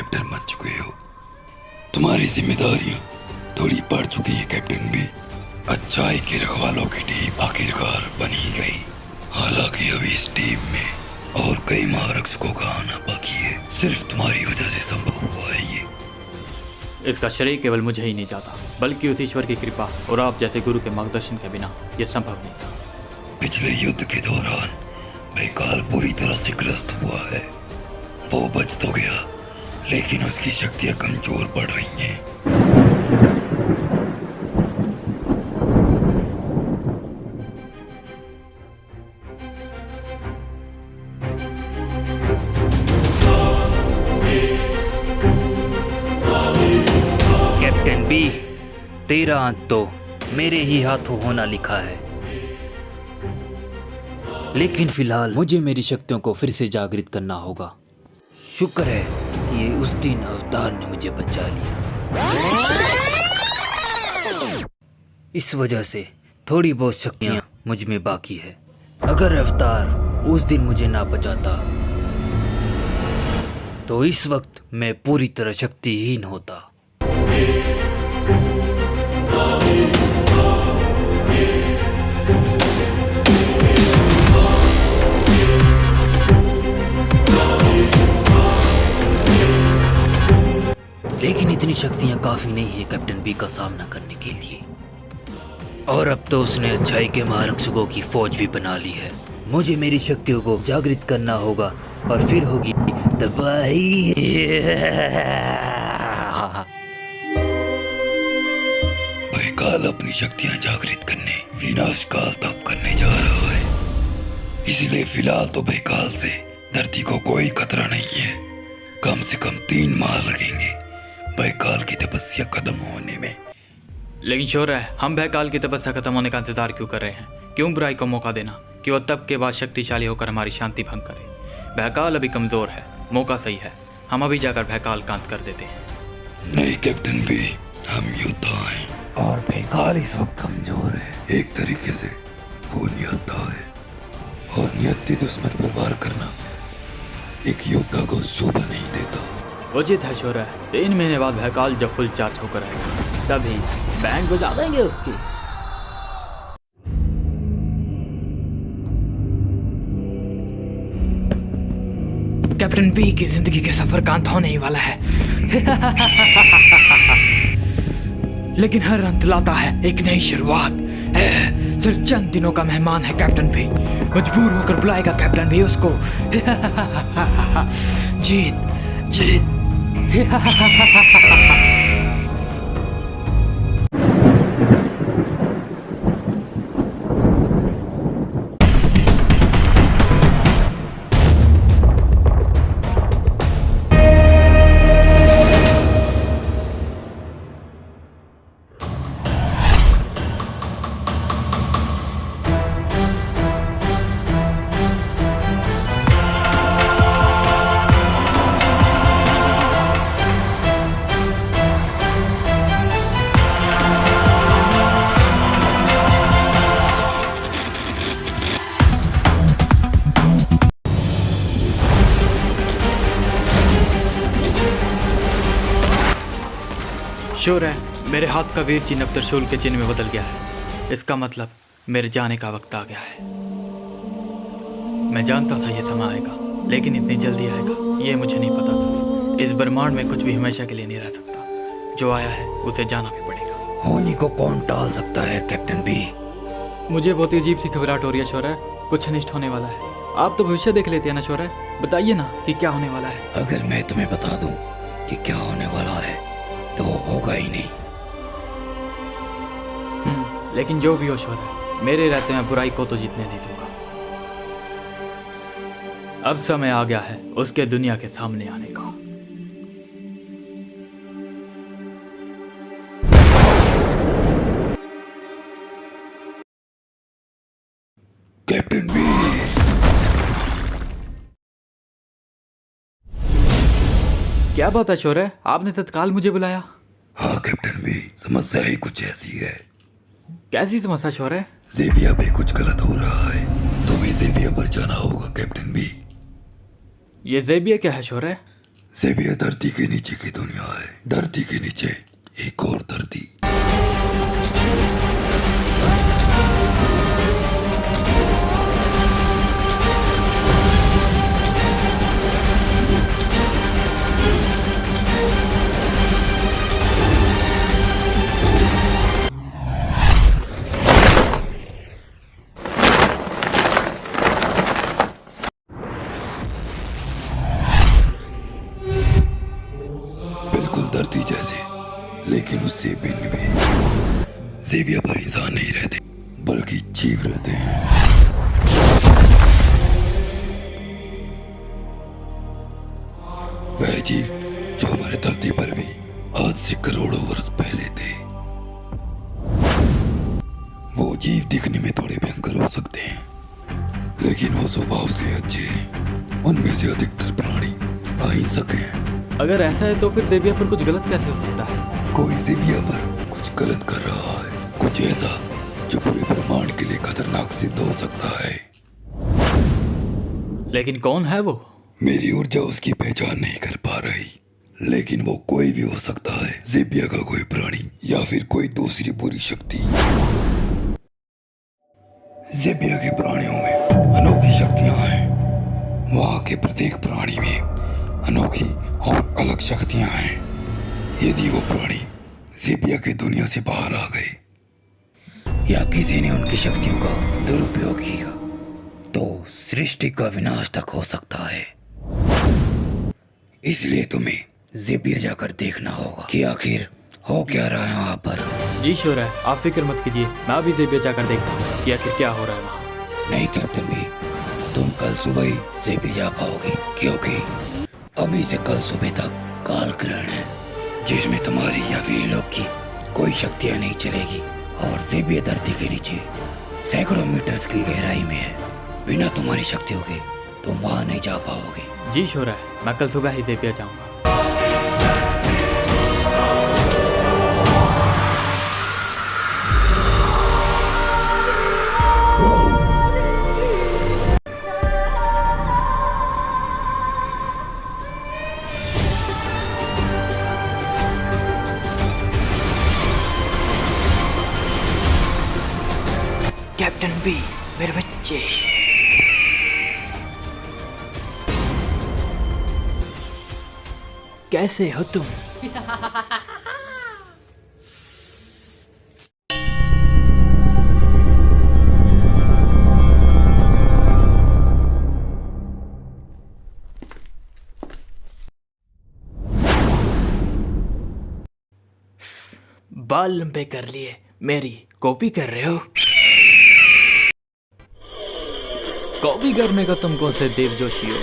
Captain बन चुके हो। तुम्हारी जिम्मेदारियां थोड़ी बढ़ चुकी है कैप्टन भी। अच्छाई के रखवालों की टीम आखिरकार बनी गई। हालांकि अभी इस टीम में और कई महारक्षकों का आना बाकी है। सिर्फ तुम्हारी वजह से संभव हुआ है ये। इसका श्रेय केवल मुझे ही नहीं जाता, बल्कि उस ईश्वर की कृपा और आप जैसे गुरु के मार्गदर्शन के बिना यह संभव नहीं था। पिछले युद्ध के दौरान बैकाल पूरी तरह से ग्रस्त हुआ है। वो बच तो गया, लेकिन उसकी शक्तियां कमजोर पड़ रही हैं। कैप्टन बी, तेरा अंत तो मेरे ही हाथों होना लिखा है, लेकिन फिलहाल मुझे मेरी शक्तियों को फिर से जागृत करना होगा। शुक्र है कि उस दिन अवतार ने मुझे बचा लिया। इस वजह से थोड़ी बहुत शक्तियां मुझ में बाकी है। अगर अवतार उस दिन मुझे ना बचाता तो इस वक्त मैं पूरी तरह शक्तिहीन होता। लेकिन इतनी शक्तियां काफी नहीं है कैप्टन बी का सामना करने के लिए। और अब तो उसने अच्छाई के महारक्षकों की फौज भी बना ली है। मुझे मेरी शक्तियों को जागृत करना होगा और फिर होगी तबाही। बैकाल अपनी शक्तियां जागृत करने विनाश काल तप करने जा रहा है। इसलिए फिलहाल तो बैकाल से धरती को कोई खतरा नहीं है। कम से कम 3 माह लगेंगे बैकाल की तपस्या खत्म होने में। लेकिन श्योर है, हम बैकाल की तपस्या खत्म होने का इंतजार क्यों कर रहे हैं? क्यों बुराई को मौका देना कि वह तब के बाद शक्तिशाली होकर हमारी शांति भंग करे? बैकाल अभी कमजोर है, मौका सही है, हम अभी जाकर बैकाल का अंत कर देते हैं। नहीं कैप्टन बी, हम योद्धा हैं और बैकाल इस वक्त कमजोर है। एक तरीके से वो नियत्ता है, और नियत्ती दुश्मन पर वार करना एक योद्धा को शोभा नहीं देता। उचित है श्योर है, 3 महीने बाद बैकाल जब फुल चार्ज होकर आएगा तभी बैंक बजा देंगे उसकी। कैप्टन बी की जिंदगी के सफर का अंत होने ही वाला है। लेकिन हर अंत लाता है एक नई शुरुआत। सिर्फ चंद दिनों का मेहमान है कैप्टन बी, मजबूर होकर बुलाएगा कैप्टन बी उसको। जीत जीत। श्योर है, मेरे हाथ का वीर चिन्ह अब त्रिशूल के चिन्ह में बदल गया है। इसका मतलब मेरे जाने का वक्त आ गया है। मैं जानता था ये समय आएगा, लेकिन इतनी जल्दी आएगा ये मुझे नहीं पता था। इस ब्रह्मांड में कुछ भी हमेशा के लिए नहीं रह सकता। जो आया है उसे जाना भी पड़ेगा। होनी को कौन टाल सकता है कैप्टन बी? मुझे बहुत ही अजीब सी घबराहट हो रही है श्योर है, कुछ अनिष्ट होने वाला है। आप तो भविष्य देख लेते हैं ना श्योर है, बताइए ना कि क्या होने वाला है। अगर मैं तुम्हें बता दूं कि क्या होने वाला है तो वो होगा ही नहीं। लेकिन जो भी हो श्योर है, मेरे रहते मैं बुराई को तो जीतने नहीं दूंगा। अब समय आ गया है उसके दुनिया के सामने आने का। कैप्टन बी, क्या बात है श्योर है, आपने तत्काल मुझे बुलाया? हाँ कैप्टन बी, समस्या ही कुछ ऐसी है। कैसी समस्या श्योर है? ज़ेबिया पे कुछ गलत हो रहा है, तुम्हें ज़ेबिया पर जाना होगा कैप्टन बी। ये ज़ेबिया क्या है श्योर है? ज़ेबिया धरती के नीचे की दुनिया है, धरती के नीचे एक और धरती। बिल्कुल धरती जैसे, लेकिन उससे भिन्न भी। ज़ेबिया पर इंसान नहीं रहते, बल्कि जीव रहते हैं। वह जीव जो हमारे धरती पर भी आज से करोड़ों वर्ष पहले थे। वो जीव दिखने में थोड़े भयंकर हो सकते हैं, लेकिन वो स्वभाव से अच्छे हैं। उनमें से अधिकतर प्राणी अहिंसक हैं। अगर ऐसा है तो फिर ज़ेबिया पर कुछ गलत कैसे हो सकता है? कोई ज़ेबिया पर कुछ गलत कर रहा है, कुछ ऐसा जो पूरे ब्रह्मांड के लिए खतरनाक सिद्ध हो सकता है। लेकिन कौन है वो? मेरी ऊर्जा उसकी पहचान नहीं कर पा रही, लेकिन वो कोई भी हो सकता है। ज़ेबिया का कोई प्राणी या फिर कोई दूसरी बुरी शक्ति। ज़ेबिया के प्राणियों में अनोखी शक्तियां हैं। वहां के प्रत्येक प्राणी में अनोखी और अलग शक्तियां हैं। यदि वो प्राणी ज़ेबिया की दुनिया से बाहर आ गए या किसी ने उनकी शक्तियों का दुरुपयोग किया, तो सृष्टि का विनाश तक हो सकता है। इसलिए तुम्हें ज़ेबिया जाकर देखना होगा कि आखिर हो क्या रहा है वहां पर। जी श्योर है, आप फिक्र मत कीजिए, मैं अभी ज़ेबिया जाकर देखता हूँ कि आखिर क्या हो रहा है वहाँ। नहीं कैप्टन भी, तुम कल सुबह ही ज़ेबिया जा पाओगे, क्योंकि अभी से कल सुबह तक काल ग्रहण है, जिसमें तुम्हारी या वीर लोग की कोई शक्तियां नहीं चलेगी। और ज़ेबिया धरती के नीचे सैकड़ों मीटर्स की गहराई में है। बिना तुम्हारी शक्तियों के तुम वहां नहीं जा पाओगे। जी श्योर है, मैं कल सुबह ही ज़ेबिया जाऊँगा। कैप्टन बी, मेरे बच्चे। कैसे हो तुम? बाल लंबे कर लिए, मेरी कॉपी कर रहे हो? कॉपी करने का तुम कौन से देव जोशी हो?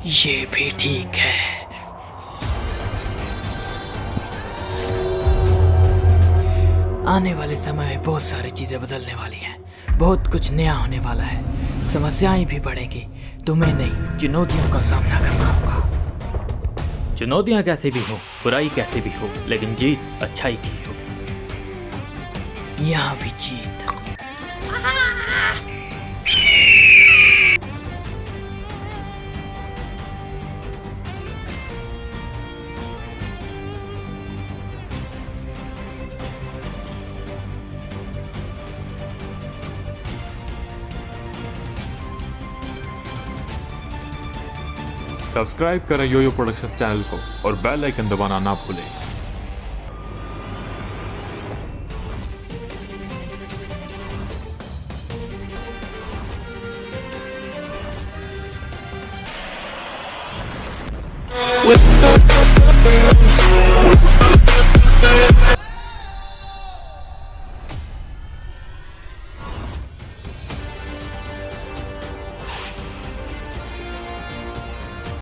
ये भी ठीक है। आने वाले समय में बहुत सारी चीजें बदलने वाली हैं, बहुत कुछ नया होने वाला है। समस्याएं भी बढ़ेंगी, तुम्हें नहीं चुनौतियों का सामना करना होगा। चुनौतियां कैसे भी हो, बुराई कैसे भी हो, लेकिन जीत अच्छाई की होगी। यहाँ भी जीत। सब्सक्राइब करें योयो प्रोडक्शंस चैनल को और बेल आइकन दबाना ना भूलें।